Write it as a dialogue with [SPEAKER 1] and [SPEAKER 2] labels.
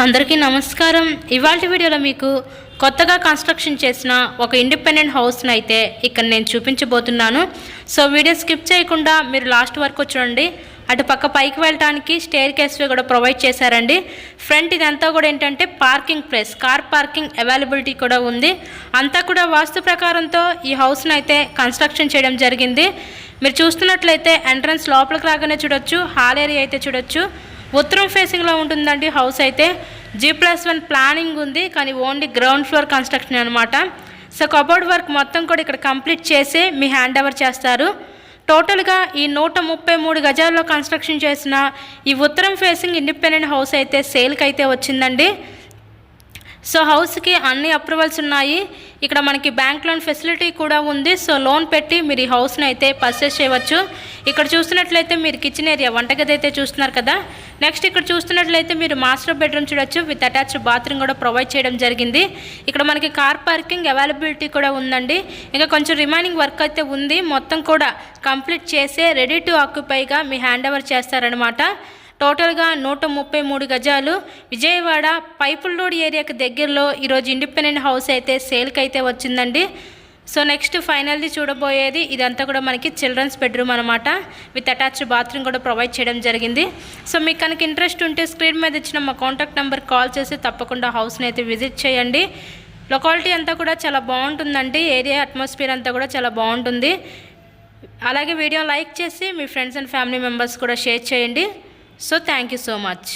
[SPEAKER 1] అందరికీ నమస్కారం. ఇవాల్టి వీడియోలో మీకు కొత్తగా కన్స్ట్రక్షన్ చేసిన ఒక ఇండిపెండెంట్ హౌస్ని అయితే ఇక్కడ నేను చూపించబోతున్నాను. సో వీడియో స్కిప్ చేయకుండా మీరు లాస్ట్ వరకు చూడండి. అటు పక్క పైకి వెళ్ళడానికి స్టేర్ కేస్వే కూడా ప్రొవైడ్ చేశారండి. ఫ్రంట్ ఇదంతా కూడా ఏంటంటే parking place, car parking availability కూడా ఉంది. అంతా కూడా వాస్తు ప్రకారంతో ఈ హౌస్ని అయితే కన్స్ట్రక్షన్ చేయడం జరిగింది. మీరు చూస్తున్నట్లయితే ఎంట్రన్స్ లోపలికి రాగానే చూడొచ్చు, హాల్ ఏరియా అయితే చూడొచ్చు. ఉత్తరం ఫేసింగ్లో ఉంటుందండి హౌస్ అయితే. G+1 ప్లానింగ్ ఉంది, కానీ ఓన్లీ గ్రౌండ్ ఫ్లోర్ కన్స్ట్రక్షన్ అనమాట. సో కబోర్డ్ వర్క్ మొత్తం కూడా ఇక్కడ కంప్లీట్ చేసి మీ హ్యాండ్ ఓవర్ చేస్తారు. టోటల్గా ఈ 133 గజాల్లో కన్స్ట్రక్షన్ చేసిన ఈ ఉత్తరం ఫేసింగ్ ఇండిపెండెంట్ హౌస్ అయితే సేల్కి అయితే వచ్చిందండి. సో హౌస్కి అన్ని అప్రూవల్స్ ఉన్నాయి. ఇక్కడ మనకి బ్యాంక్ లోన్ ఫెసిలిటీ కూడా ఉంది. సో లోన్ పెట్టి మీరు ఈ హౌస్ని అయితే పర్చేస్ చేయవచ్చు. ఇక్కడ చూస్తున్నట్లయితే మీరు కిచెన్ ఏరియా, వంటగది అయితే చూస్తున్నారు కదా. నెక్స్ట్ ఇక్కడ చూస్తున్నట్లయితే మీరు మాస్టర్ బెడ్రూమ్ చూడొచ్చు, విత్ అటాచ్డ్ బాత్రూమ్ కూడా ప్రొవైడ్ చేయడం జరిగింది. ఇక్కడ మనకి కార్ పార్కింగ్ అవైలబిలిటీ కూడా ఉందండి. ఇంకా కొంచెం రిమైనింగ్ వర్క్ అయితే ఉంది. మొత్తం కూడా కంప్లీట్ చేసే రెడీ టు ఆక్యుపైగా మీ హ్యాండ్ ఓవర్ చేస్తారనమాట. టోటల్గా 133 గజాలు విజయవాడ పైపుల్ రోడ్ ఏరియాకి దగ్గరలో ఈరోజు ఇండిపెండెంట్ హౌస్ అయితే సేల్కి అయితే వచ్చిందండి. సో నెక్స్ట్ ఫైనల్లీ చూడబోయేది ఇదంతా కూడా మనకి చిల్డ్రన్స్ బెడ్రూమ్ అనమాట, విత్ అటాచ్డ్ బాత్రూమ్ కూడా ప్రొవైడ్ చేయడం జరిగింది. సో మీకు కనుక ఇంట్రెస్ట్ ఉంటే స్క్రీన్ మీద ఇచ్చిన మా కాంటాక్ట్ నెంబర్ కాల్ చేసి తప్పకుండా హౌస్ని అయితే విజిట్ చేయండి. లొకాలిటీ అంతా కూడా చాలా బాగుంటుందండి. ఏరియా అట్మాస్ఫియర్ అంతా కూడా చాలా బాగుంటుంది. అలాగే వీడియో లైక్ చేసి మీ ఫ్రెండ్స్ అండ్ ఫ్యామిలీ మెంబర్స్ కూడా షేర్ చేయండి. So thank you so much.